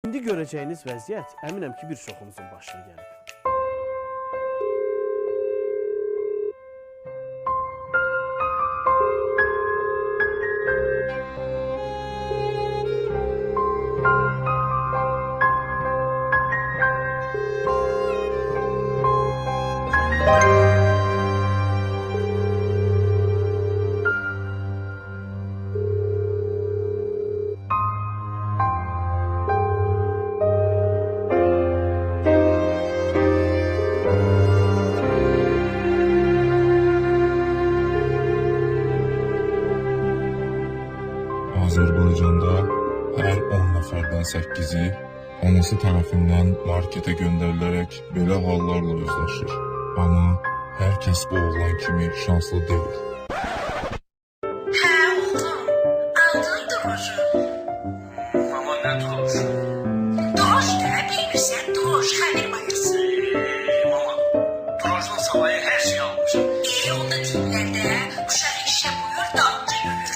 İndi görəcəyiniz vəziyyət əminəm ki, bir çoxumuzun başına gəlib. Azərbaycanda hər 10 nəfərdən 8-i anası tərəfindən marketə göndərilərək belə hallarla üzləşir. Amma hər kəs bu oğlan kimi şanslı deyil. Hə oğlum, aldın droju. Mama ne duruş? Droş da bilmirsən, droş xəmir mayası. Mama, drojdan savayı her şeyi almışım. Onda deyirlər də, uşaq